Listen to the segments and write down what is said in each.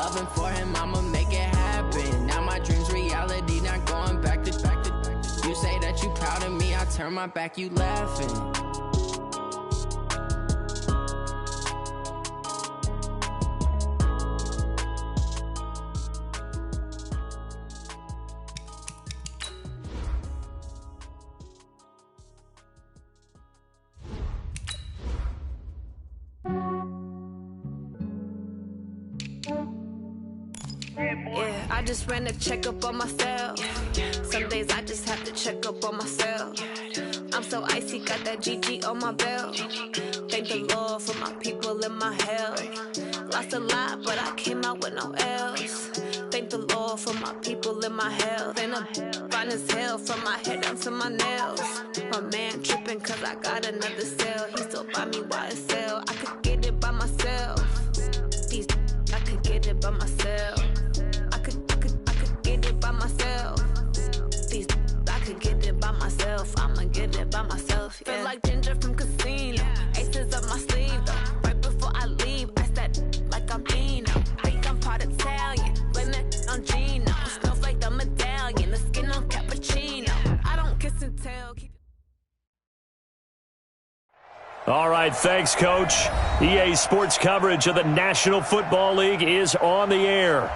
loving for him, I'ma make it happen. Now my dream's reality, not going back to. You say that you proud of me, I turn my back, you laughing. Yeah, I just ran a checkup on myself. Some days I just have to check up on myself. I'm so icy, got that GG on my belt. Thank the Lord for my people and my health. Lost a lot, but I came out with no L's. Thank the Lord for my people and my health. And I'm fine as hell from my head down to my nails. My man tripping cause I got another cell. He still buy me YSL. I could get it by myself. These I could get it by myself. I could get it by myself. These I could get it by myself. I'ma get it by myself. Yeah. Feel like Ginger from Casino. Aces up my sleeve though. Right before I leave, I said like I'm Dino. Think I'm part Italian. Blame that on Gino. Smells like the medallion. The skin on cappuccino. I don't kiss and tell. All right, thanks, Coach. EA Sports coverage of the National Football League is on the air.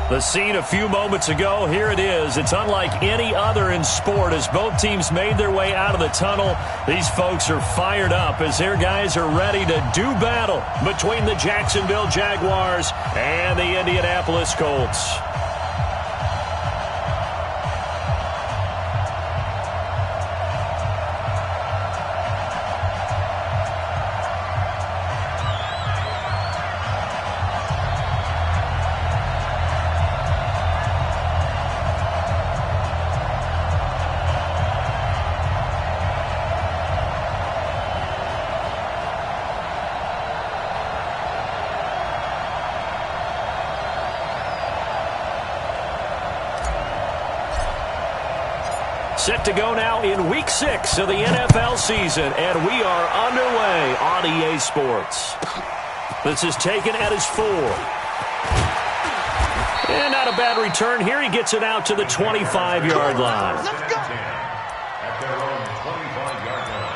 The scene a few moments ago, here it is. It's unlike any other in sport as both teams made their way out of the tunnel. These folks are fired up as their guys are ready to do battle between the Jacksonville Jaguars and the Indianapolis Colts. Set to go now in Week 6 of the NFL season, and we are underway on EA Sports. This is taken at his 4. And not a bad return here. He gets it out to the 25-yard line. Let's go. At their own 25-yard line.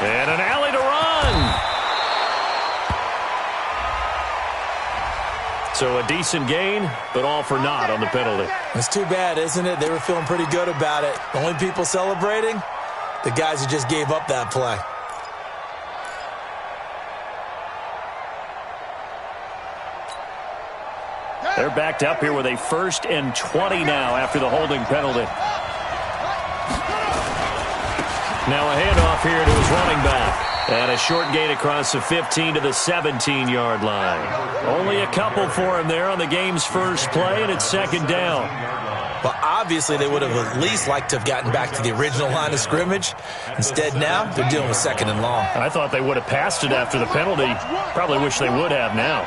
And an alley to run. So a decent gain, but all for naught on the penalty. It's too bad, isn't it? They were feeling pretty good about it. The only people celebrating, the guys who just gave up that play. They're backed up here with a 1st and 20 now after the holding penalty. Now a handoff here to his running back. And a short gain across the 15 to the 17-yard line. Only a couple for him there on the game's first play, and it's 2nd down. Well, obviously they would have at least liked to have gotten back to the original line of scrimmage. Instead now, they're dealing with 2nd and long. I thought they would have passed it after the penalty. Probably wish they would have now.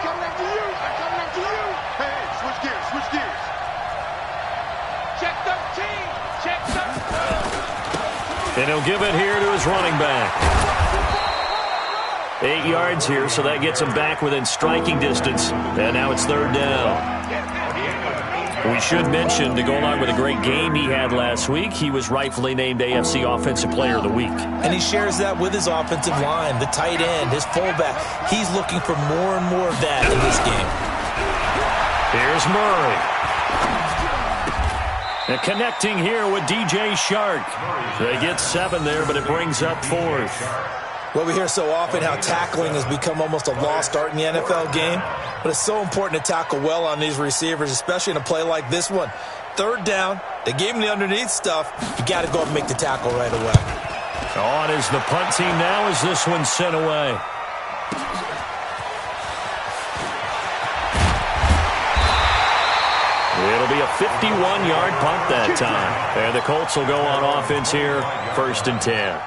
And he'll give it here to his running back. 8 yards here, so that gets him back within striking distance. And now it's 3rd down. We should mention, to go along with a great game he had last week, he was rightfully named AFC Offensive Player of the Week. And he shares that with his offensive line, the tight end, his fullback. He's looking for more and more of that in this game. Here's Murray. And connecting here with DJ Shark. They get 7 there, but it brings up 4th. Well, we hear so often how tackling has become almost a lost art in the NFL game, but it's so important to tackle well on these receivers, especially in a play like this one. 3rd down, they gave him the underneath stuff. You got to go up and make the tackle right away. On is the punt team now as this one's sent away. It'll be a 51-yard punt that time. And the Colts will go on offense here, 1st and 10.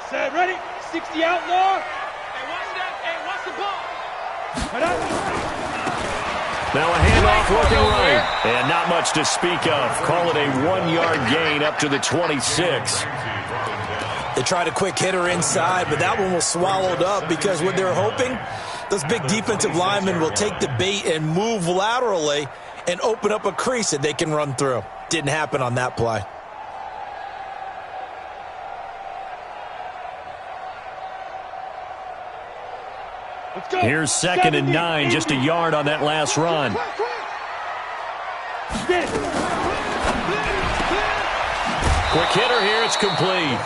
Set, ready, 60 outlaw. Hey, watch that. Hey, watch the ball. Now a handoff looking right. And not much to speak of. Call it a 1-yard gain up to the 26. They tried a quick hitter inside, but that one was swallowed up because what they're hoping, those big defensive linemen will take the bait and move laterally and open up a crease that they can run through. Didn't happen on that play. Here's 2nd and 9, just a yard on that last run. Quick hitter here, it's complete.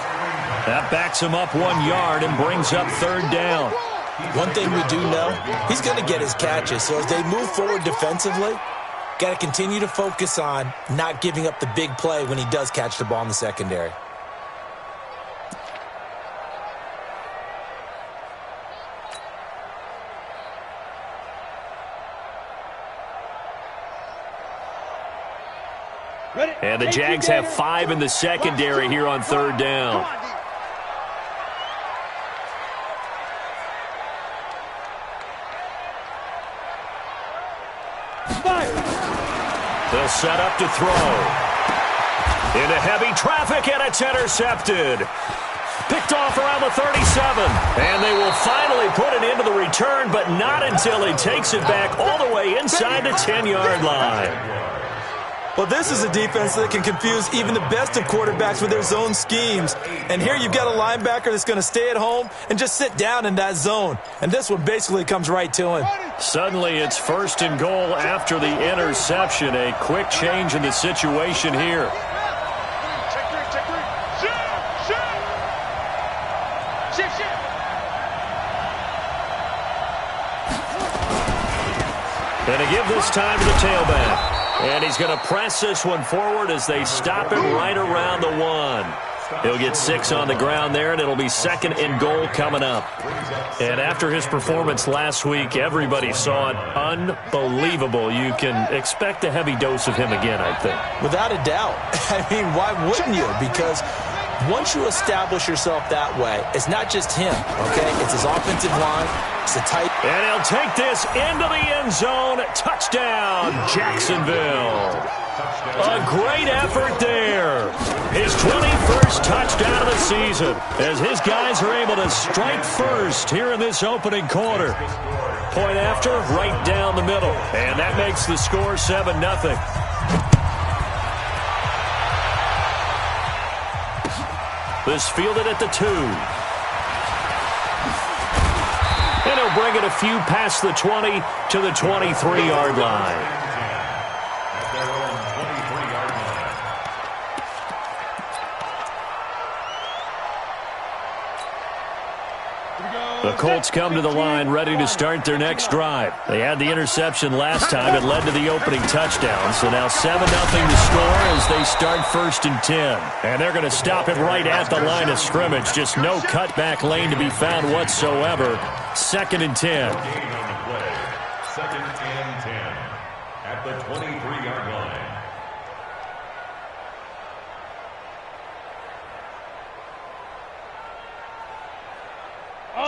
That backs him up 1 yard and brings up 3rd down. One thing we do know, he's going to get his catches. So as they move forward defensively, got to continue to focus on not giving up the big play when he does catch the ball in the secondary. And the Jags have 5 in the secondary here on 3rd down. They'll set up to throw. Into heavy traffic, and it's intercepted. Picked off around the 37. And they will finally put it into the return, but not until he takes it back all the way inside the 10-yard line. Well, this is a defense that can confuse even the best of quarterbacks with their zone schemes. And here you've got a linebacker that's going to stay at home and just sit down in that zone. And this one basically comes right to him. Suddenly it's 1st and goal after the interception. A quick change in the situation here. And to give this time to the tailback. And he's going to press this one forward as they stop him right around the 1. He'll get 6 on the ground there, and it'll be 2nd and goal coming up. And after his performance last week, everybody saw it unbelievable. You can expect a heavy dose of him again, I think. Without a doubt. I mean, why wouldn't you? Because once you establish yourself that way, it's not just him, okay? It's his offensive line. It's a tight. And he'll take this into the end zone. Touchdown, Jacksonville. A great effort there. His 21st touchdown of the season as his guys are able to strike first here in this opening quarter. Point after, right down the middle. And that makes the score 7-0. This fielded at the 2. And he'll bring it a few past the 20 to the 23-yard line. The Colts come to the line ready to start their next drive. They had the interception last time. It led to the opening touchdown. So now 7-0 to score as they start 1st and 10. And they're going to stop it right at the line of scrimmage. Just no cutback lane to be found whatsoever. 2nd and 10. 2nd and 10 at the 23-yard line.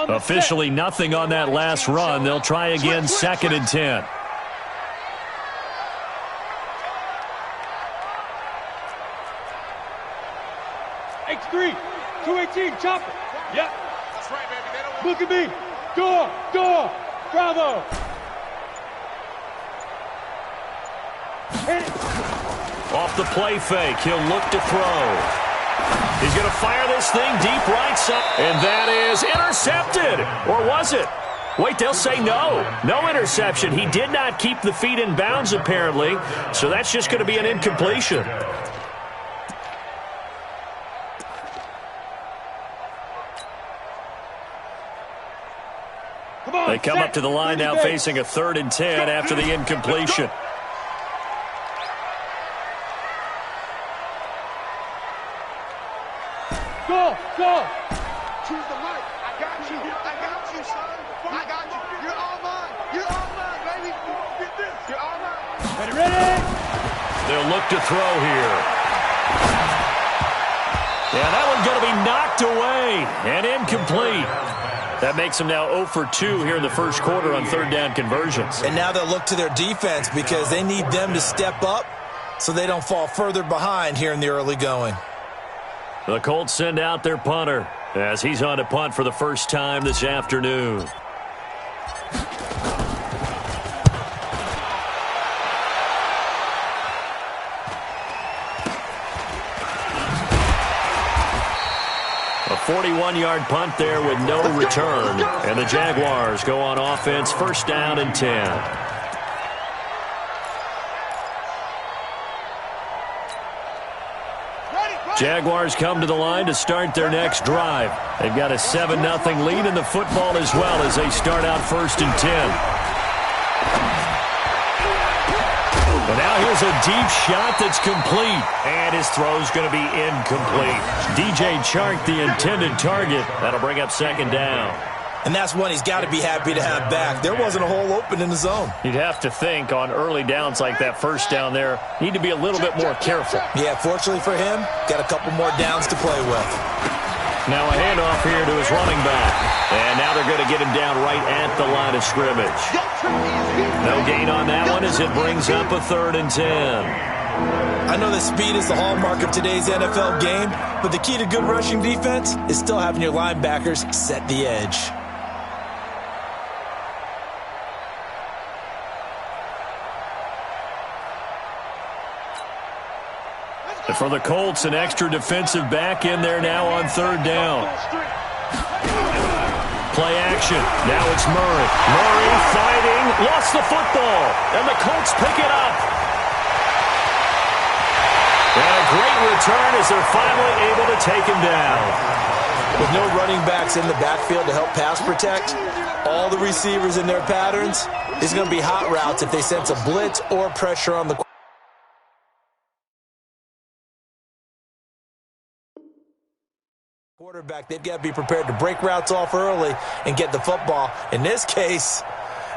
Officially nothing on that last run. They'll try again 2nd and 10. X3, 218, chopper. Yep. That's right, baby. Look at me. Door, bravo. Hit it. Off the play fake, he'll look to throw. He's going to fire this thing deep right side. And that is intercepted. Or was it? Wait, they'll say no. No interception. He did not keep the feet in bounds, apparently. So that's just going to be an incompletion. They come up to the line now facing a 3rd and 10 after the incompletion. call. Choose the mic. I got you. I got you, son. I got you. You're all mine. You're all mine, baby. Get this. You're all mine. Ready? They'll look to throw here. Yeah, that one's going to be knocked away and incomplete. That makes them now 0 for 2 here in the first quarter on third down conversions. And now they'll look to their defense because they need them to step up so they don't fall further behind here in the early going. The Colts send out their punter as he's on to punt for the first time this afternoon. A 41-yard punt there with no return. And the Jaguars go on offense, first down and 10. Jaguars come to the line to start their next drive. They've got a 7-0 lead in the football as well as they start out first and 10. And now here's a deep shot that's complete. And his throw's going to be incomplete. DJ Chark, the intended target. That'll bring up second down. And that's one he's got to be happy to have back. There wasn't a hole open in the zone. You'd have to think on early downs like that first down there, need to be a little bit more careful. Yeah, fortunately for him, got a couple more downs to play with. Now a handoff here to his running back. And now they're going to get him down right at the line of scrimmage. No gain on that one as it brings up a 3rd and 10. I know that speed is the hallmark of today's NFL game, but the key to good rushing defense is still having your linebackers set the edge. And for the Colts, an extra defensive back in there now on 3rd down. Play action. Now it's Murray. Murray fighting. Lost the football. And the Colts pick it up. And a great return as they're finally able to take him down. With no running backs in the backfield to help pass protect, all the receivers in their patterns, it's going to be hot routes if they sense a blitz or pressure on the quarterback. They've got to be prepared to break routes off early and get the football. In this case,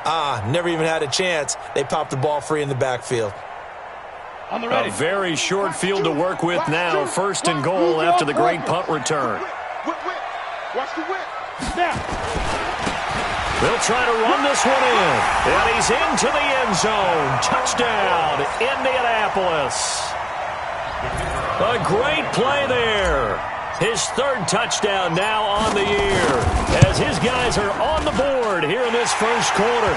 never even had a chance. They popped the ball free in the backfield. A very short field to work with now. 1st and goal after the great punt return. Watch the whip. Now. They'll try to run this one in. And he's into the end zone. Touchdown, Indianapolis. A great play there. His 3rd touchdown now on the year as his guys are on the board here in this first quarter.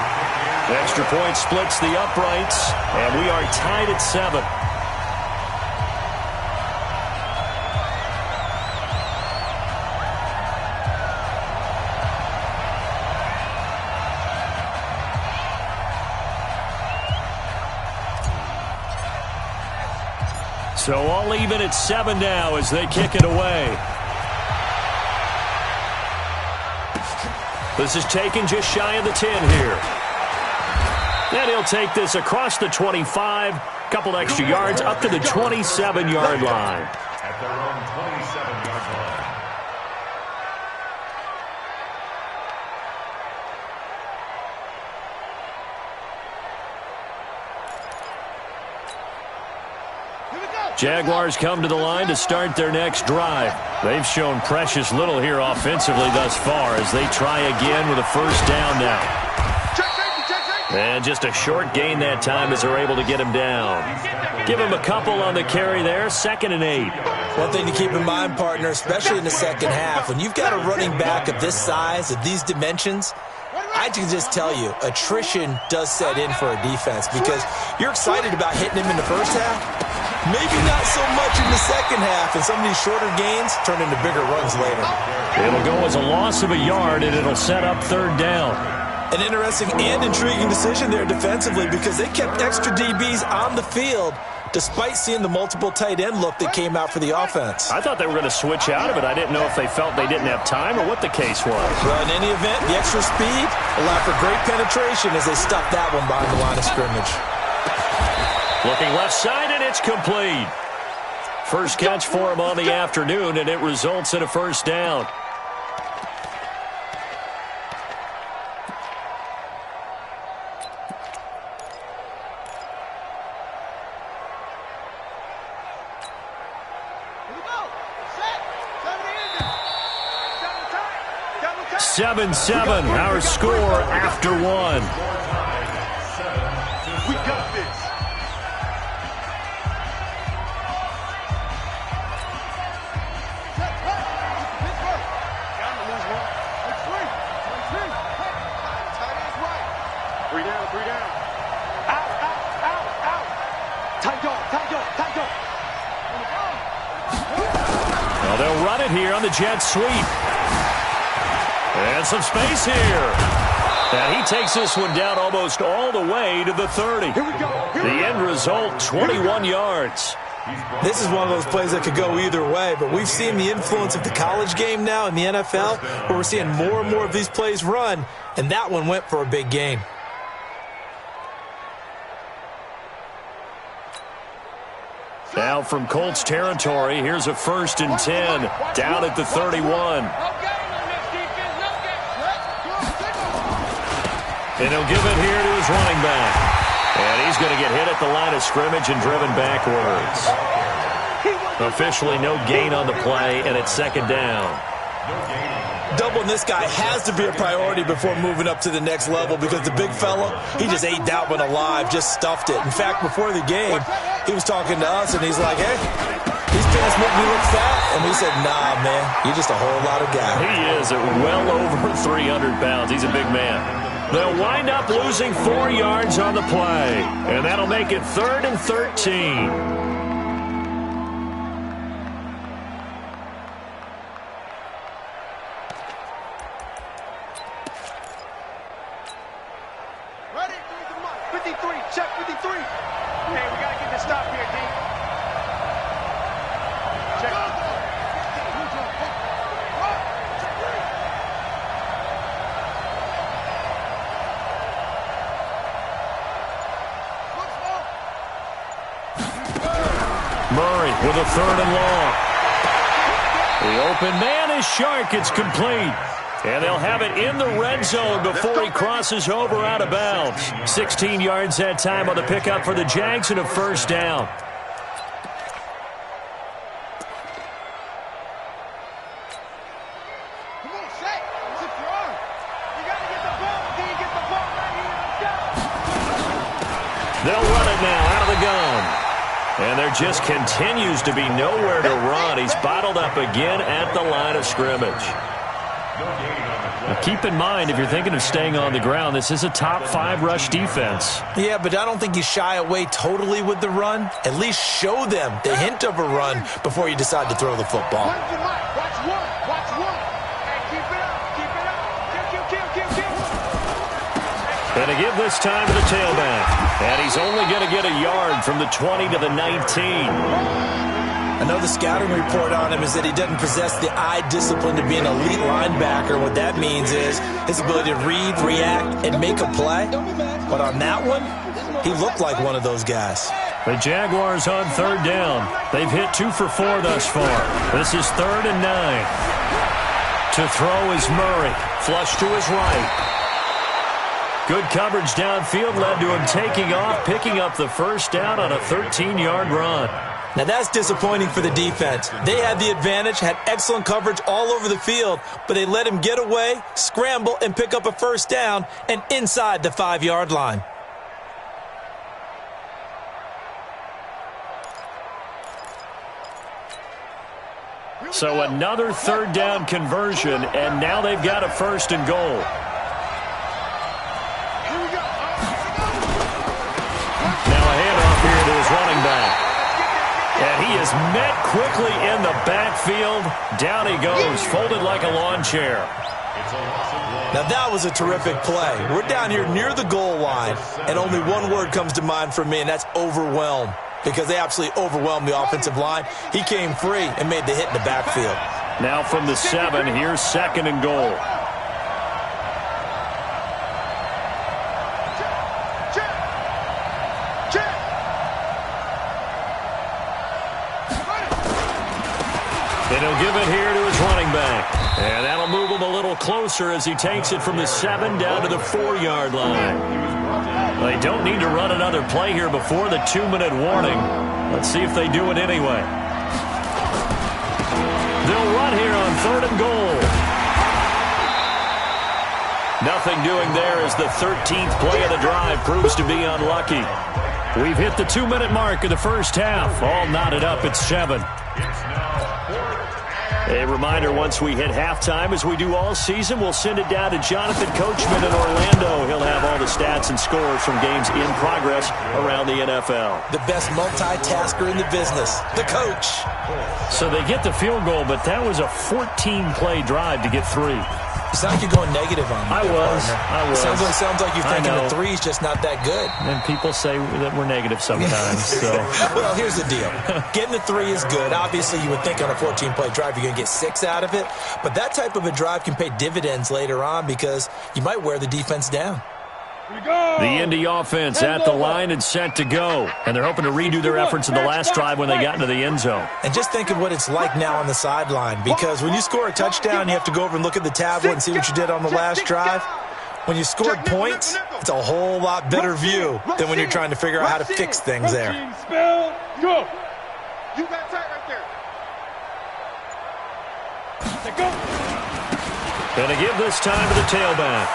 The extra point splits the uprights, and we are tied at 7. So all even at 7 now as they kick it away. This is taken just shy of the 10 here. And he'll take this across the 25, couple extra yards up to the 27-yard line. At their own 27-yard line. Jaguars come to the line to start their next drive. They've shown precious little here offensively thus far as they try again with a first down now. And just a short gain that time as they're able to get him down. Give him a couple on the carry there, 2nd and 8. One thing to keep in mind, partner, especially in the second half, when you've got a running back of this size, of these dimensions, I can just tell you, attrition does set in for a defense because you're excited about hitting him in the first half. Maybe not so much in the second half, and some of these shorter gains turn into bigger runs later. It'll go as a loss of a yard, and it'll set up 3rd down. An interesting and intriguing decision there defensively because they kept extra DBs on the field despite seeing the multiple tight end look that came out for the offense. I thought they were going to switch out of it. I didn't know if they felt they didn't have time or what the case was. Well, in any event, the extra speed allowed for great penetration as they stuffed that one behind the line of scrimmage. Looking left side, and it's complete. First catch for him on the afternoon, and it results in a first down. Set. 7-7, our score after one. We got this. Three down. Out. Tight dog. Well, they'll run it here on the jet sweep. And some space here. And he takes this one down almost all the way to the 30. Here we go. The end result, 21 yards. This is one of those plays that could go either way, but we've seen the influence of the college game now in the NFL, where we're seeing more and more of these plays run, and that one went for a big gain. Now from Colts territory, here's a 1st and 10 down at the 31. And he'll give it here to his running back. And he's going to get hit at the line of scrimmage and driven backwards. Officially no gain on the play, and it's 2nd down. Doubling this guy has to be a priority before moving up to the next level, because the big fella, he just ate that one alive, just stuffed it. In fact, before the game, he was talking to us, and he's like, hey, these pants make me look fat. And we said, nah, man, you're just a whole lot of guy. He is at well over 300 pounds. He's a big man. They'll wind up losing 4 yards on the play, and that'll make it 3rd and 13. Murray with a 3rd and long. The open man is Shark. It's complete. And they'll have it in the red zone before he crosses over out of bounds. 16 yards that time on the pickup for the Jags and a 1st down. They'll run it now out of the gun. And there just continues to be nowhere to run. He's bottled up again at the line of scrimmage. Now keep in mind, if you're thinking of staying on the ground, this is a top 5 rush defense. Yeah, but I don't think you shy away totally with the run. At least show them the hint of a run before you decide to throw the football. Watch one. Hey, keep it up. And to give this time to the tailback. And he's only going to get a yard from the 20 to the 19. I know the scouting report on him is that he doesn't possess the eye discipline to be an elite linebacker. What that means is his ability to read, react, and make a play. But on that one, he looked like one of those guys. The Jaguars on 3rd down. They've hit 2 for 4 thus far. This is 3rd and 9. To throw is Murray. Flush to his right. Good coverage downfield led to him taking off, picking up the 1st down on a 13-yard run. Now that's disappointing for the defense. They had the advantage, had excellent coverage all over the field, but they let him get away, scramble, and pick up a 1st down and inside the 5-yard line. So another 3rd down conversion, and now they've got a 1st and goal. Now a handoff here to his running back. And he is met quickly in the backfield. Down he goes, folded like a lawn chair. Now that was a terrific play. We're down here near the goal line, and only one word comes to mind for me, and that's overwhelmed, because they absolutely overwhelmed the offensive line. He came free and made the hit in the backfield. Now from the 7, here's 2nd and goal. And he'll give it here to his running back. And that'll move him a little closer as he takes it from the 7 down to the 4-yard line. They don't need to run another play here before the 2-minute warning. Let's see if they do it anyway. They'll run here on 3rd and goal. Nothing doing there as the 13th play of the drive proves to be unlucky. We've hit the 2-minute mark of the first half. All knotted up at 7. A reminder, once we hit halftime, as we do all season, we'll send it down to Jonathan Coachman in Orlando. He'll have all the stats and scores from games in progress around the NFL. The best multitasker in the business, the coach. So they get the field goal, but that was a 14-play drive to get 3. You sound like you're going negative on me. I was. Sounds like you're thinking the 3's just not that good. And people say that we're negative sometimes. So. Well, here's the deal. Getting the 3 is good. Obviously, you would think on a 14-play drive you're going to get 6 out of it. But that type of a drive can pay dividends later on because you might wear the defense down. The Indy offense at the line and set to go. And they're hoping to redo their efforts in the last drive when they got into the end zone. And just think of what it's like now on the sideline, because when you score a touchdown, you have to go over and look at the tablet and see what you did on the last drive. When you scored points, it's a whole lot better view than when you're trying to figure out how to fix things there. Go. You got tight right there. And to give this time to the tailback.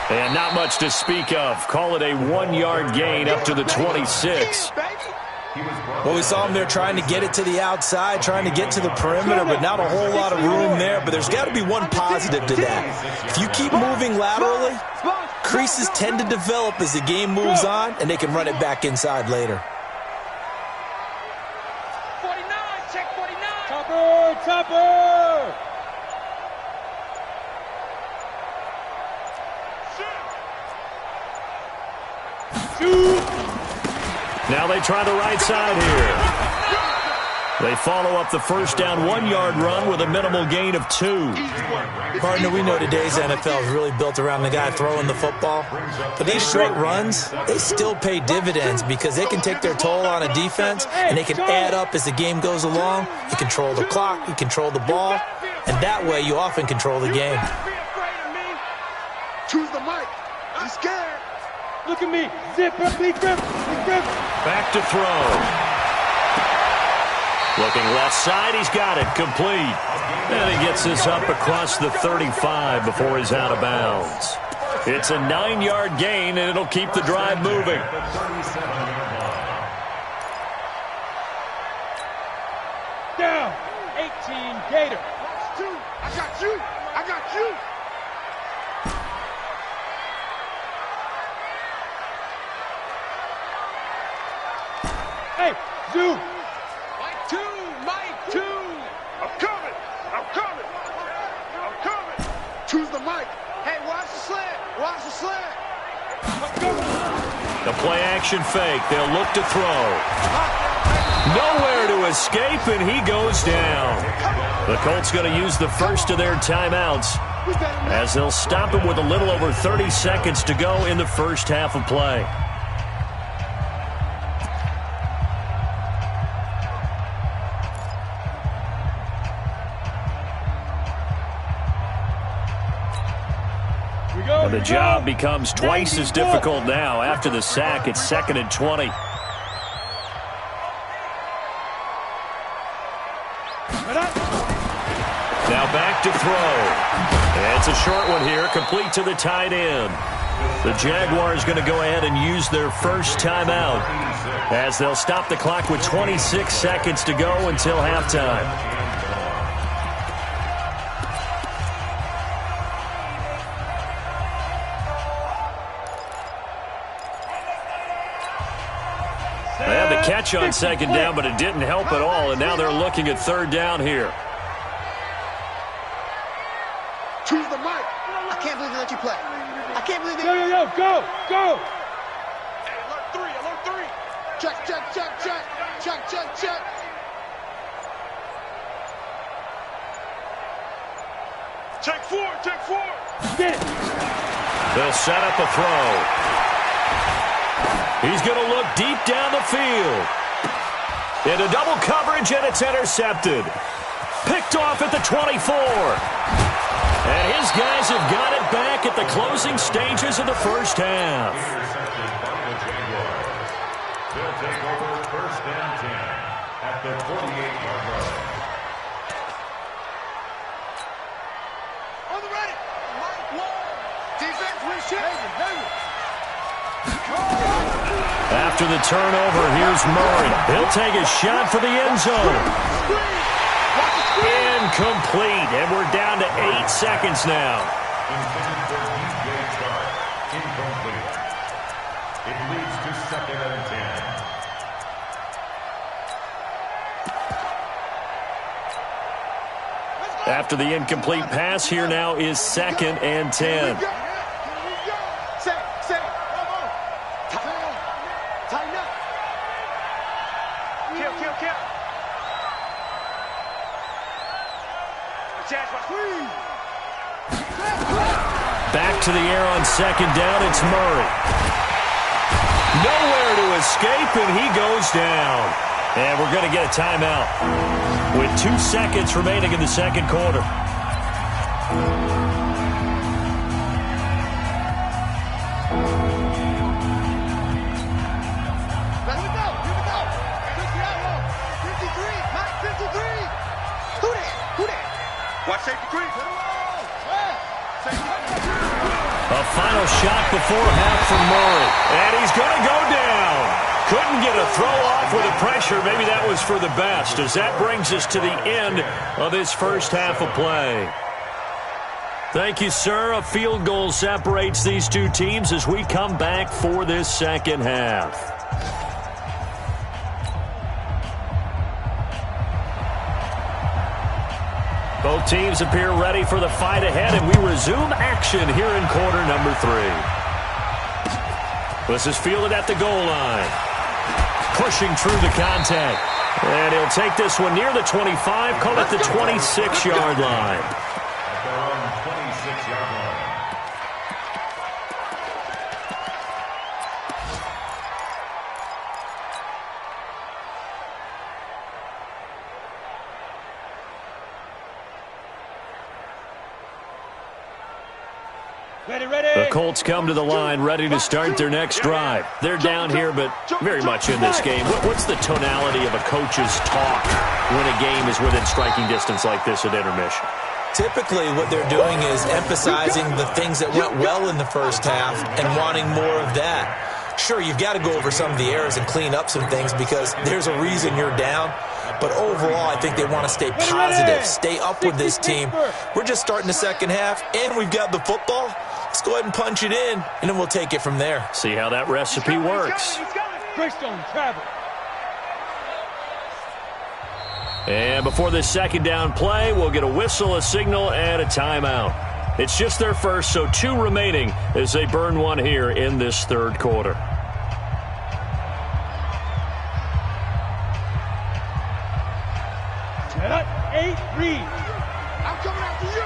And not much to speak of. Call it a 1-yard gain up to the 26. Well, we saw him there trying to get it to the outside, trying to get to the perimeter, but not a whole lot of room there. But there's got to be one positive to that. If you keep moving laterally, creases tend to develop as the game moves on, and they can run it back inside later. 49, check 49. Topper. Now they try the right side here. They follow up the first down 1-yard run with a minimal gain of 2. Partner, we know today's NFL is really built around the guy throwing the football. But these short runs, they still pay dividends because they can take their toll on a defense and they can add up as the game goes along. You control the clock, you control the ball, and that way you often control the game. Choose the mic. I'm scared. Look at me. Zip, big grip. Back to throw. Looking left side, he's got it. Complete. And he gets this up across the 35 before he's out of bounds. It's a 9-yard gain, and it'll keep the drive moving. Down. 18 Gator. I got you. I got you. Hey, Zoo. Mike 2. I'm coming. Choose the mic. Hey, watch the slant. The play action fake. They'll look to throw. Nowhere to escape, and he goes down. The Colts going to use the first of their timeouts as they'll stop him with a little over 30 seconds to go in the first half of play. And the job becomes twice as difficult now. After the sack, it's 2nd and 20. Now back to throw. And it's a short one here, complete to the tight end. The Jaguars going to go ahead and use their first timeout as they'll stop the clock with 26 seconds to go until halftime. They had the catch on 2nd down, but it didn't help at all, and now they're looking at 3rd down here. Choose the mic. I can't believe they let you play. I can't believe they... Yo, go. Hey, alert 3. Check. Take 4. Get it. They'll set up a throw. He's going to look deep down the field. Into double coverage, and it's intercepted. Picked picked off at the 24. And his guys have got it back at the closing stages of the first half. Intercepted by the Jaguars. They'll take over first and 10 at the 48-yard line. On the ready. Defense, we shoot. After the turnover, here's Murray. He'll take a shot for the end zone. Incomplete, and we're down to 8 seconds now. Intended for DJ Chark. Incomplete. It leads to second and 10. After the incomplete pass, here now is second and 10. Back to the air on second down, it's Murray. Nowhere to escape, and he goes down. And we're going to get a timeout with 2 seconds remaining in the second quarter. Watch safety green. A final shot before half from Murray. And he's going to go down. Couldn't get a throw off with the pressure. Maybe that was for the best, as that brings us to the end of this first half of play. Thank you, sir. A field goal separates these two teams as we come back for this second half. Both teams appear ready for the fight ahead, and we resume action here in quarter number 3. This is fielded at the goal line. Pushing through the contact. And he'll take this one near the 25, call it the 26-yard line. At their own 26-yard line. The Colts come to the line ready to start their next drive. They're down here, but very much in this game. What's the tonality of a coach's talk when a game is within striking distance like this at intermission? Typically, what they're doing is emphasizing the things that went well in the first half and wanting more of that. Sure, you've got to go over some of the errors and clean up some things because there's a reason you're down. But overall, I think they want to stay positive, stay up with this team. We're just starting the second half, and we've got the football. Let's go ahead and punch it in, and then we'll take it from there. See how that recipe works. Greystone, travel. And before this second down play, we'll get a whistle, a signal, and a timeout. It's just their first, so 2 remaining as they burn one here in this third quarter. Cut 8, read. I'm coming after you.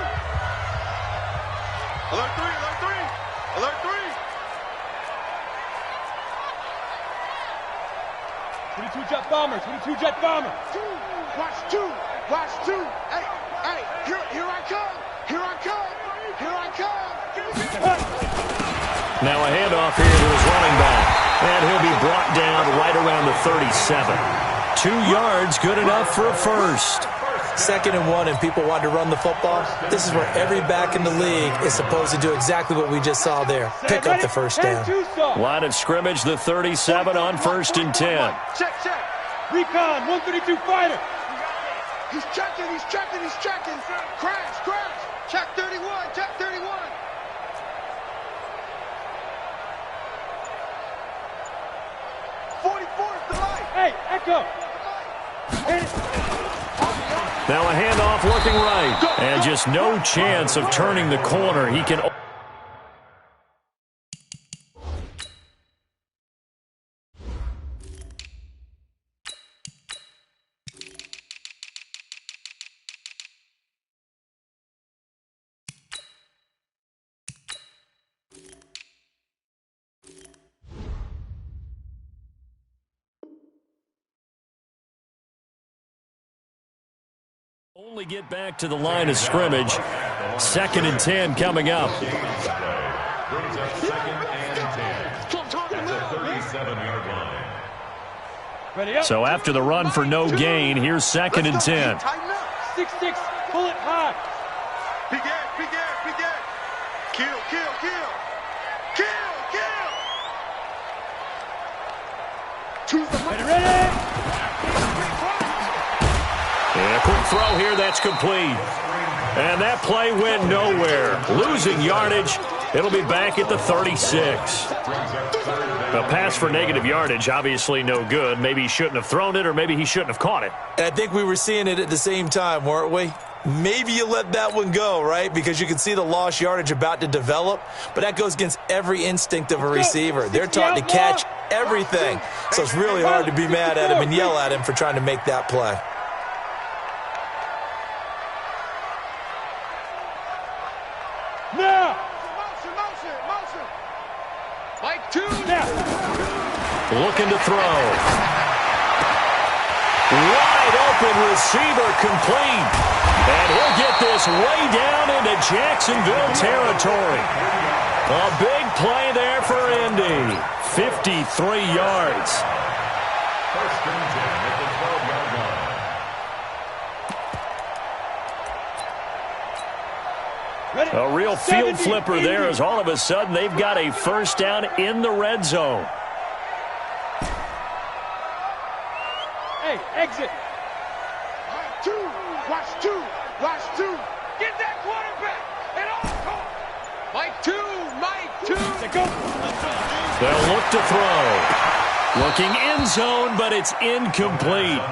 Alert 3, alert 3. Alert 3. 22 jet bomber, 22 jet bomber. 2, watch 2, watch 2. Hey, hey, here I come. Here I come. Here I come. Now a handoff here to his running back. And he'll be brought down right around the 37. 2 yards, good enough for a first. 2nd and 1, and people want to run the football. This is where every back in the league is supposed to do exactly what we just saw there. Pick up the first down. Line of scrimmage, the 37 on 1st and 10. Check, check. Recon, 132 fighter. He's checking, he's checking, he's checking. Crash, crash. Check 31, check 31. Hey, Echo. Now a handoff looking right. And just no chance of turning the corner. He can... Only get back to the line of scrimmage. 2nd and 10 coming up. Brings up 2nd and 10 at the 37-yard line. So after the run for no gain, here's 2nd and 10. 6-6, pull it high. Big Ed, big Ed, big Ed. Kill, kill, kill. Kill, kill. Choose the money. Ready? And a quick throw here, that's complete. And that play went nowhere. Losing yardage. It'll be back at the 36. A pass for negative yardage, obviously no good. Maybe he shouldn't have thrown it, or maybe he shouldn't have caught it. And I think we were seeing it at the same time, weren't we? Maybe you let that one go, right? Because you can see the lost yardage about to develop. But that goes against every instinct of a receiver. They're taught to catch everything. So it's really hard to be mad at him and yell at him for trying to make that play. Now. Motion, motion, motion. Mike 2. Now. Looking to throw. Wide open receiver complete. And he'll get this way down into Jacksonville territory. A big play there for Indy. 53 yards. 1st and 10 at the 12-yard line. A real field flipper there as all of a sudden they've got a 1st down in the red zone. Hey, exit. Mike 2. Watch 2. Watch 2. Get that quarterback. And all call. Mike 2. Mike 2. Let's go. They'll look to throw. Looking end zone, but it's incomplete.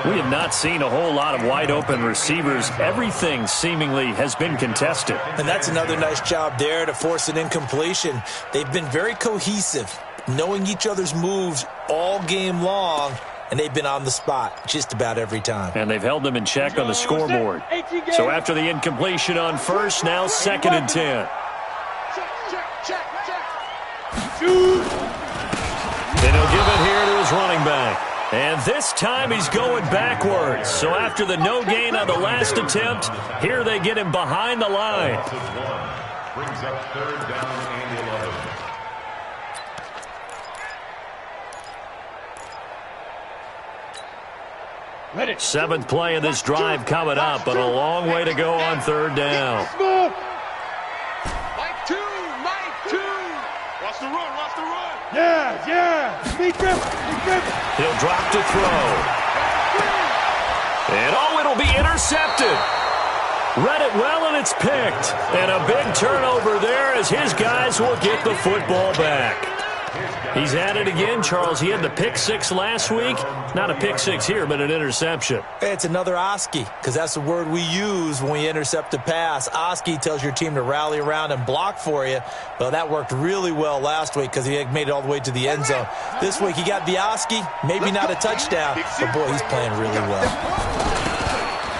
We have not seen a whole lot of wide open receivers. Everything seemingly has been contested. And that's another nice job there to force an incompletion. They've been very cohesive, knowing each other's moves all game long, and they've been on the spot just about every time. And they've held them in check on the scoreboard. So after the incompletion on 1st, now 2nd and 10. Then he'll give it here to his running back. And this time he's going backwards. So after the no gain on the last attempt, here they get him behind the line. Brings up 3rd down and 11. Ready. 7th play of this drive coming up, but a long way to go on 3rd down. Move. Mike 2. Mike 2. Watch the run. Watch the run. Yeah. Big grip. He'll drop to throw. And it'll be intercepted. Read it well, and it's picked. And a big turnover there as his guys will get the football back. He's at it again, Charles. He had the pick 6 last week. Not a pick 6 here, but an interception. It's another Oski, because that's the word we use when we intercept a pass. Oski tells your team to rally around and block for you. Well, that worked really well last week because he made it all the way to the end zone. This week he got the Oski, maybe not a touchdown, but boy, he's playing really well.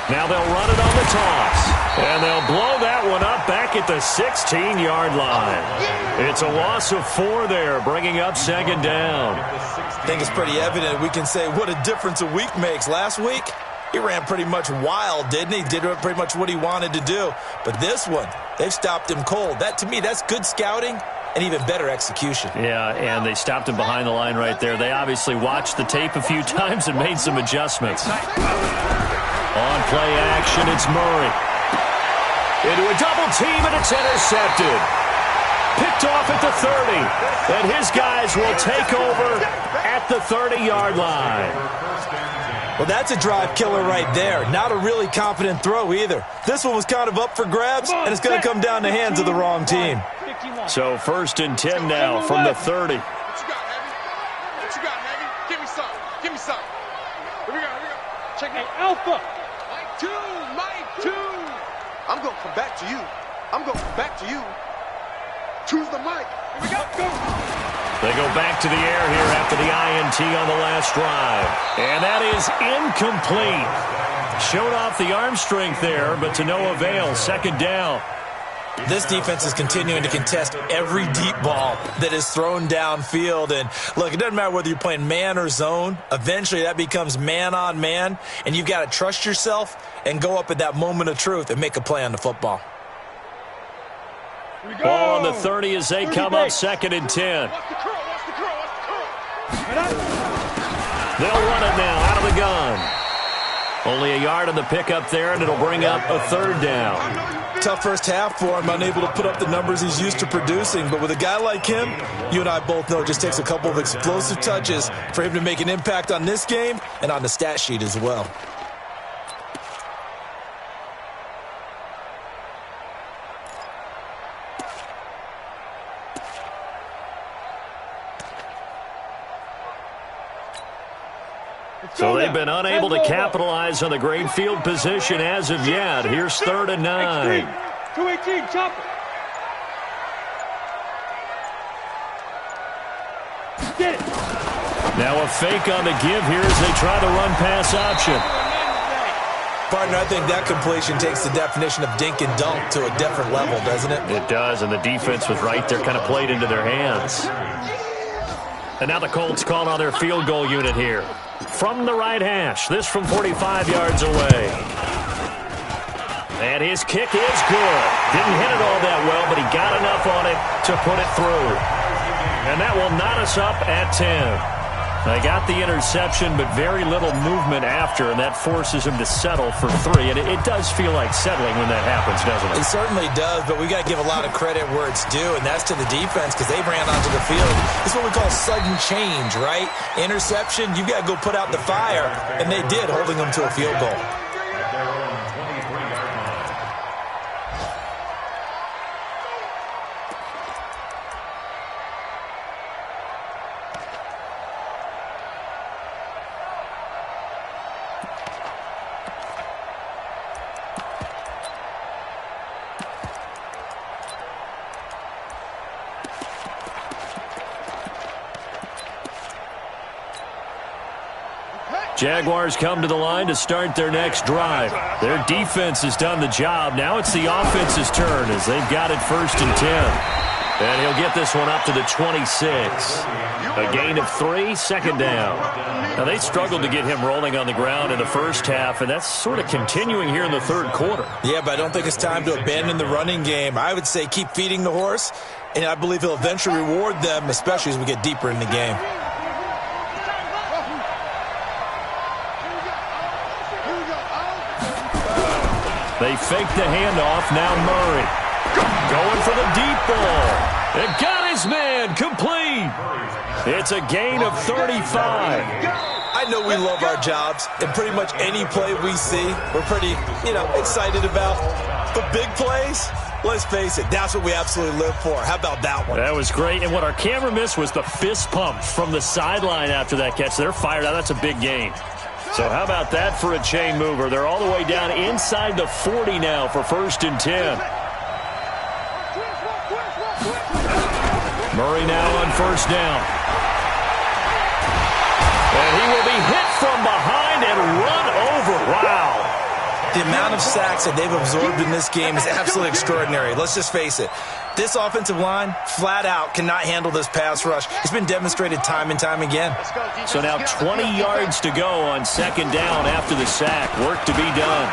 Now they'll run it on the toss. And they'll blow that one up back at the 16-yard line. It's a loss of 4 there, bringing up 2nd down. I think it's pretty evident. We can say what a difference a week makes. Last week, he ran pretty much wild, didn't he? Did pretty much what he wanted to do. But this one, they've stopped him cold. That, to me, that's good scouting and even better execution. Yeah, and they stopped him behind the line right there. They obviously watched the tape a few times and made some adjustments. On play action, it's Murray. Into a double team, and it's intercepted. Picked off at the 30. And his guys will take over at the 30-yard line. Well, that's a drive killer right there. Not a really confident throw either. This one was kind of up for grabs, and it's going to come down the hands of the wrong team. So 1st and 10 now from the 30. What you got, Heavy? What you got, Heavy? Give me some. Give me some. Here we go. Check that alpha. Mike 2. Mike 2. I'm going to come back to you. I'm going to come back to you. Choose the mic. Here we go. Go. They go back to the air here after the INT on the last drive. And that is incomplete. Showed off the arm strength there, but to no avail. 2nd down. This defense is continuing to contest every deep ball that is thrown downfield. And look, it doesn't matter whether you're playing man or zone. Eventually, that becomes man on man. And you've got to trust yourself and go up at that moment of truth and make a play on the football. Ball on the 30 as they come up 2nd and 10. They'll run it now out of the gun. Only a yard on the pickup there, and it'll bring up a 3rd down. Tough first half for him, unable to put up the numbers he's used to producing. But with a guy like him, you and I both know it just takes a couple of explosive touches for him to make an impact on this game and on the stat sheet as well. So they've been unable to capitalize on the great field position as of yet. Here's 3rd and 9. 218, chop it. Get it. Now a fake on the give here as they try the run-pass option. Partner, I think that completion takes the definition of dink and dunk to a different level, doesn't it? It does, and the defense was right there, kind of played into their hands. And now the Colts call on their field goal unit here. From the right hash, this from 45 yards away. And his kick is good. Didn't hit it all that well, but he got enough on it to put it through. And that will knot us up at 10. They got the interception, but very little movement after, and that forces him to settle for 3. And it does feel like settling when that happens, doesn't it? It certainly does, but we got to give a lot of credit where it's due, and that's to the defense because they ran onto the field. It's what we call sudden change, right? Interception, you've got to go put out the fire, and they did, holding them to a field goal. Jaguars come to the line to start their next drive. Their defense has done the job. Now it's the offense's turn as they've got it 1st and 10. And he'll get this one up to the 26. A gain of 3, 2nd down. Now they struggled to get him rolling on the ground in the first half, and that's sort of continuing here in the 3rd quarter. Yeah, but I don't think it's time to abandon the running game. I would say keep feeding the horse, and I believe he'll eventually reward them, especially as we get deeper in the game. They fake the handoff. Now Murray going for the deep ball. It got his man complete. It's a gain of 35. I know we love our jobs, and pretty much any play we see, we're pretty, excited about. But big plays, let's face it, that's what we absolutely live for. How about that one? That was great, and what our camera missed was the fist pump from the sideline after that catch. They're fired out. That's a big gain. So how about that for a chain mover? They're all the way down inside the 40 now for 1st and 10. Murray now on 1st down. And he will be hit from behind and run over. Wow. The amount of sacks that they've absorbed in this game is absolutely extraordinary. Let's just face it. This offensive line, flat out, cannot handle this pass rush. It's been demonstrated time and time again. So now 20 yards to go on 2nd down after the sack. Work to be done.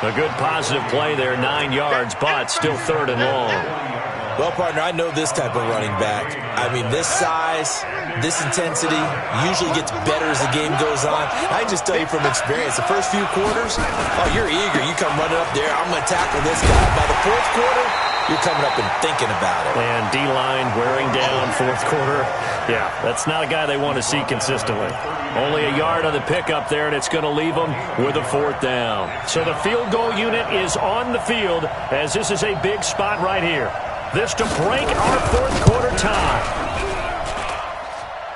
A good positive play there, 9 yards, but still 3rd and long. Well, partner, I know this type of running back. I mean, this size, this intensity usually gets better as the game goes on. I can just tell you from experience, the first few quarters, you're eager. You come running up there, I'm going to tackle this guy. By the 4th quarter, you're coming up and thinking about it. And D-line wearing down 4th quarter. Yeah, that's not a guy they want to see consistently. Only a yard on the pickup there, and it's going to leave them with a 4th down. So the field goal unit is on the field as this is a big spot right here. This to break our 4th quarter tie.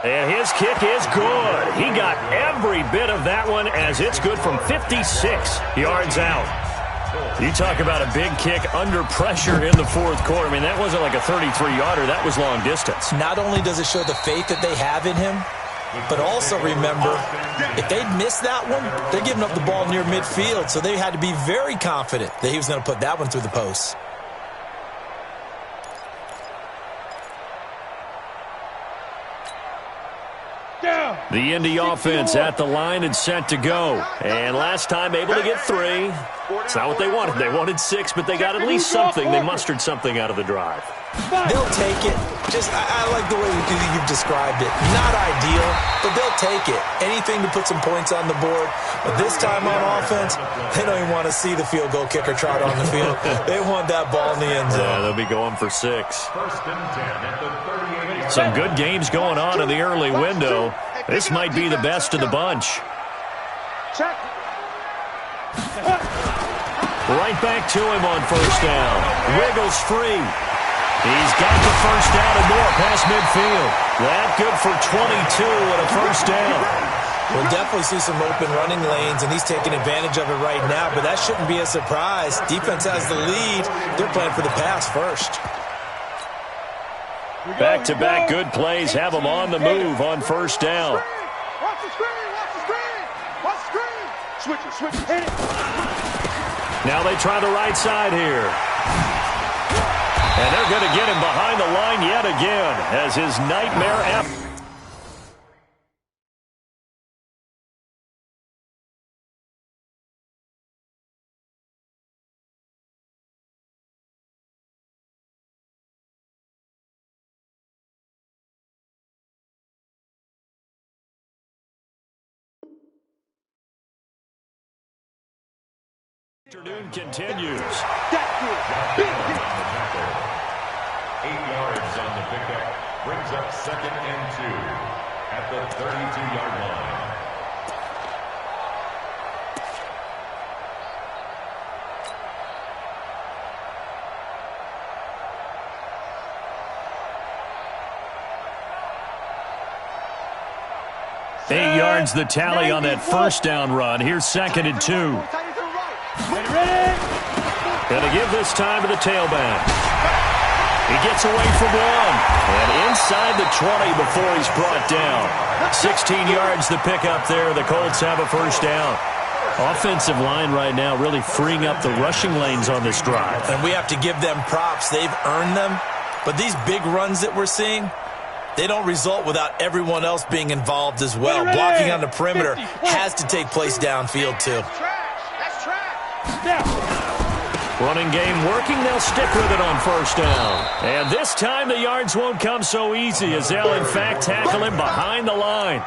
And his kick is good. He got every bit of that one as it's good from 56 yards out. You talk about a big kick under pressure in the 4th quarter. I mean, that wasn't like a 33-yarder. That was long distance. Not only does it show the faith that they have in him, But also remember, if they'd missed that one, they're giving up the ball near midfield, so they had to be very confident that he was going to put that one through the post. The Indy offense at the line and set to go. And last time able to get 3. It's not what they wanted. They wanted 6, but they got at least something. They mustered something out of the drive. They'll take it. I like the way you've described it. Not ideal, but they'll take it. Anything to put some points on the board. But this time on offense, they don't even want to see the field goal kicker trot on the field. They want that ball in the end zone. Yeah, they'll be going for 6. First and 10 at the 38. Some good games going on in the early window. This might be the best of the bunch. Right back to him on first down. Wiggles free. He's got the first down and more past midfield. That good for 22 and a first down. We'll definitely see some open running lanes, and he's taking advantage of it right now, but that shouldn't be a surprise. Defense has the lead. They're playing for the pass first. Back-to-back good plays have them on the move on first down. Watch the screen, watch the screen, watch the screen. Switch it, hit it. Now they try the right side here. And they're going to get him behind the line yet again as his nightmare effort. Afternoon continues. 8 yards on the pickup. Brings up 2nd and 2 at the 32-yard line. Eight yards the tally on that first down run. Here's 2nd and 2. Going to give this time to the tailback. He gets away from one. And inside the 20 before he's brought down. 16 yards the pickup there. The Colts have a first down. Offensive line right now really freeing up the rushing lanes on this drive. And we have to give them props. They've earned them. But these big runs that we're seeing, they don't result without everyone else being involved as well. Blocking on the perimeter has to take place downfield too. That's trash. Running game working. They'll stick with it on first down. And this time the yards won't come so easy as they'll, in fact, tackle him behind the line.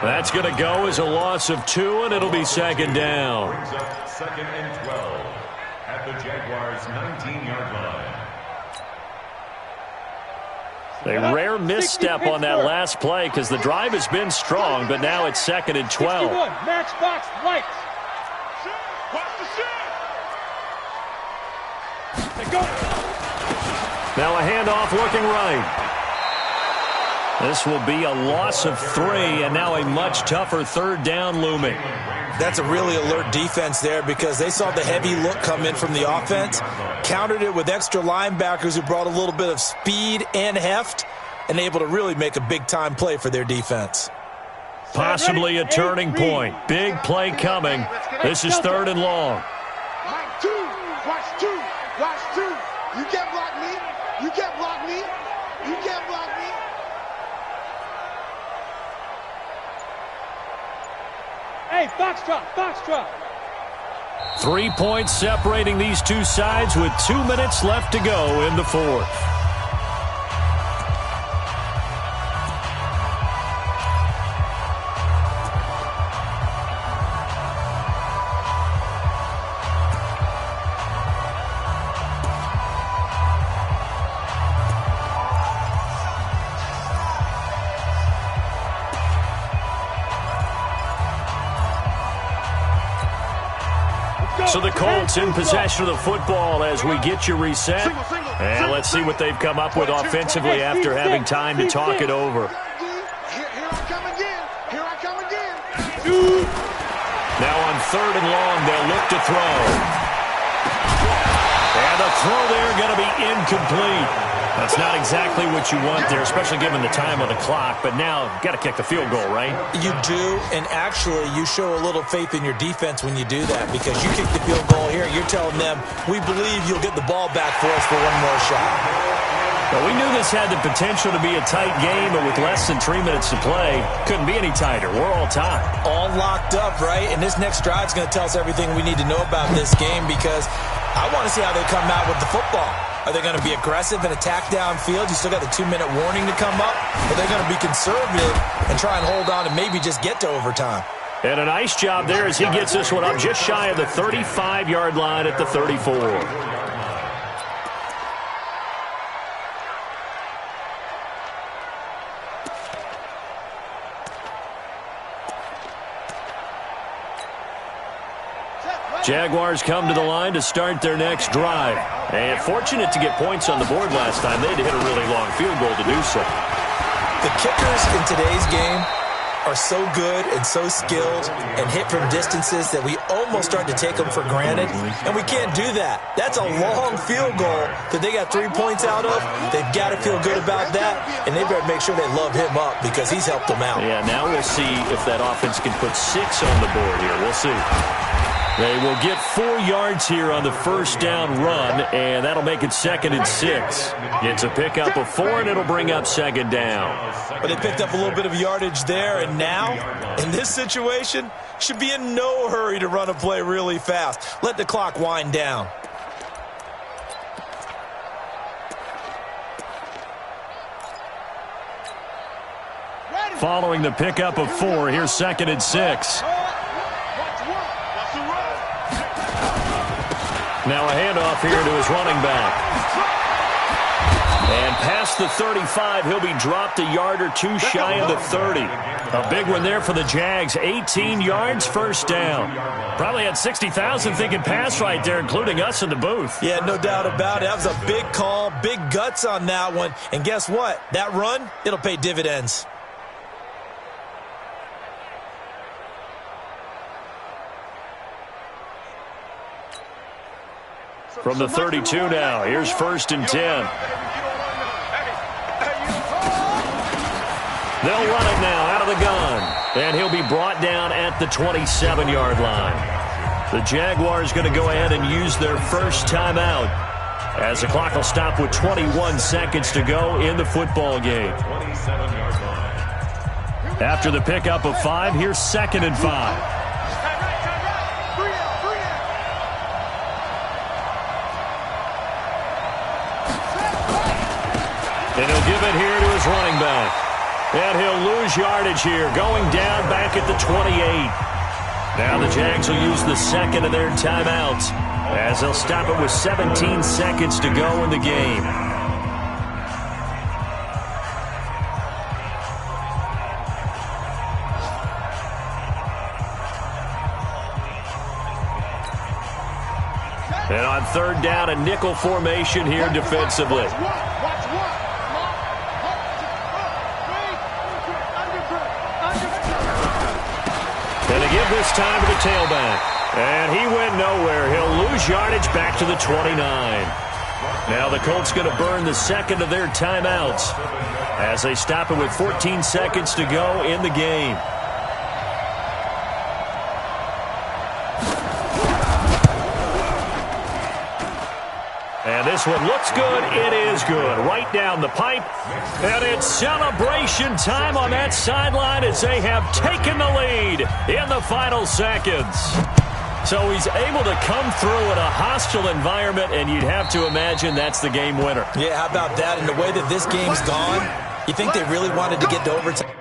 That's going to go as a loss of 2, and it'll be 2nd down. Brings up 2nd and 12 at the Jaguars' 19-yard line. A rare misstep on that last play because the drive has been strong, but now it's 2nd and 12. Matchbox lights. Watch the shit. Now a handoff looking right. This will be a loss of 3, and now a much tougher 3rd down looming. That's a really alert defense there because they saw the heavy look come in from the offense, countered it with extra linebackers who brought a little bit of speed and heft, and able to really make a big-time play for their defense. Possibly a turning point. Big play coming. This is 3rd and long. Mike, 2. Watch 2. Watch 2. You can't block me. You can't block me. You can't block me. Hey, foxtrot. 3 points separating these two sides with 2 minutes left to go in the 4th. So the Colts in possession of the football as we get you reset. And let's see what they've come up with offensively after having time to talk it over. Here I come again. Here I come again. Now on 3rd and long, they'll look to throw. And the throw there going to be incomplete. That's not exactly what you want there, especially given the time on the clock. But now, you've got to kick the field goal, right? You do, and actually, you show a little faith in your defense when you do that, because you kick the field goal here, you're telling them, we believe you'll get the ball back for us for one more shot. Well, we knew this had the potential to be a tight game, but with less than 3 minutes to play, couldn't be any tighter. We're all tied. All locked up, right? And this next drive is going to tell us everything we need to know about this game, because I want to see how they come out with the football. Are they going to be aggressive and attack downfield? You still got the 2-minute warning to come up? Or are they going to be conservative and try and hold on and maybe just get to overtime? And a nice job there as he gets this one up just shy of the 35-yard line at the 34. Jaguars come to the line to start their next drive. And fortunate to get points on the board last time. They had to hit a really long field goal to do so. The kickers in today's game are so good and so skilled and hit from distances that we almost start to take them for granted. And we can't do that. That's a long field goal that they got 3 points out of. They've got to feel good about that. And they better make sure they love him up because he's helped them out. Yeah, now we'll see if that offense can put 6 on the board here. We'll see. They will get 4 yards here on the first down run, and that'll make it 2nd and 6. It's a pickup of 4, and it'll bring up 2nd down. But they picked up a little bit of yardage there, and now, in this situation, should be in no hurry to run a play really fast. Let the clock wind down. Following the pickup of 4, here's 2nd and 6. Now a handoff here to his running back. And past the 35, he'll be dropped a yard or 2 shy of the 30. A big one there for the Jags. 18 yards, first down. Probably had 60,000 thinking pass right there, including us in the booth. Yeah, no doubt about it. That was a big call, big guts on that one. And guess what? That run, it'll pay dividends. From the 32 now, here's 1st and 10. They'll run it now out of the gun. And he'll be brought down at the 27-yard line. The Jaguars going to go ahead and use their first timeout as the clock will stop with 21 seconds to go in the football game. After the pickup of 5, here's 2nd and 5. And he'll give it here to his running back. And he'll lose yardage here, going down back at the 28. Now the Jags will use the 2nd of their timeouts as they'll stop it with 17 seconds to go in the game. And on 3rd down, a nickel formation here defensively. And they give this time to the tailback. And he went nowhere. He'll lose yardage back to the 29. Now the Colts going to burn the 2nd of their timeouts as they stop it with 14 seconds to go in the game. And this one looks good. It is good. Right down the pipe. And it's celebration time on that sideline as they have taken the lead in the final seconds. So he's able to come through in a hostile environment, and you'd have to imagine that's the game winner. Yeah, how about that? And the way that this game's gone, you think they really wanted to get to overtime?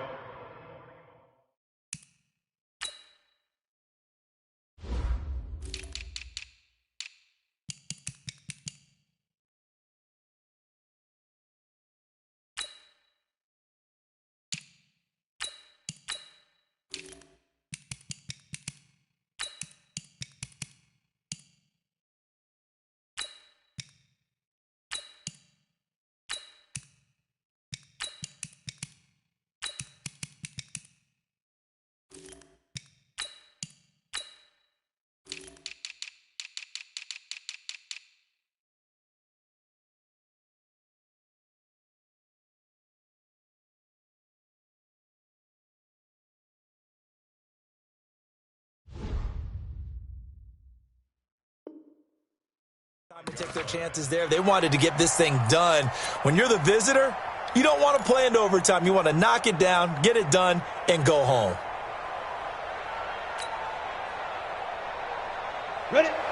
Take their chances there. They wanted to get this thing done. When you're the visitor, you don't want to play into overtime. You want to knock it down, get it done, and go home.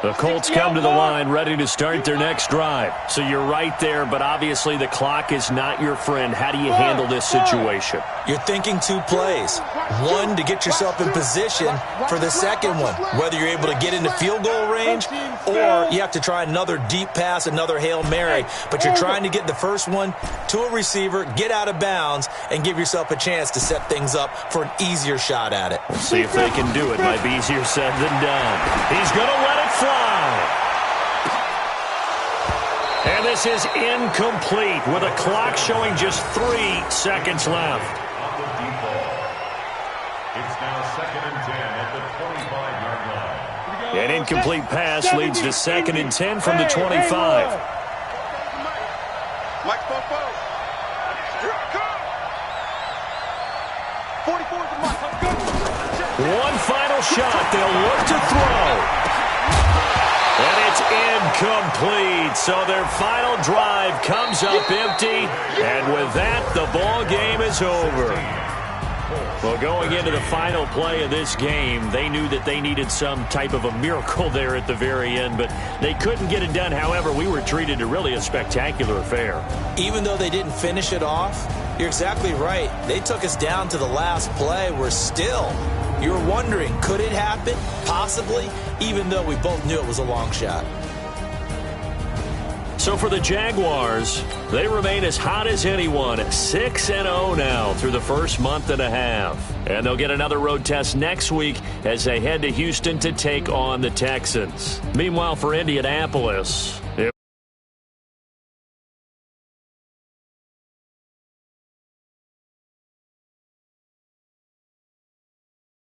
The Colts come to the line ready to start their next drive. So you're right there, but obviously the clock is not your friend. How do you handle this situation? You're thinking 2 plays. One, to get yourself in position for the second one, whether you're able to get into field goal range or you have to try another deep pass, another Hail Mary. But you're trying to get the first one to a receiver, get out of bounds, and give yourself a chance to set things up for an easier shot at it. We'll see if they can do it. Might be easier said than done. He's going to let it fly. And this is incomplete with a clock showing just 3 seconds left. On the default. It's now 2nd and 10 at the 25-yard line. An incomplete pass leads to 2nd and 10 from the 25. Mike Popo. 44 to Mike. One final shot. They'll look to throw. And it's incomplete. So their final drive comes up empty. And with that, the ball game is over. Well, going into the final play of this game, they knew that they needed some type of a miracle there at the very end, but they couldn't get it done. However, we were treated to really a spectacular affair. Even though they didn't finish it off, you're exactly right. They took us down to the last play. We're still, you're wondering, could it happen? Possibly, even though we both knew it was a long shot. So for the Jaguars, they remain as hot as anyone, 6-0 now through the first month and a half. And they'll get another road test next week as they head to Houston to take on the Texans. Meanwhile, for Indianapolis,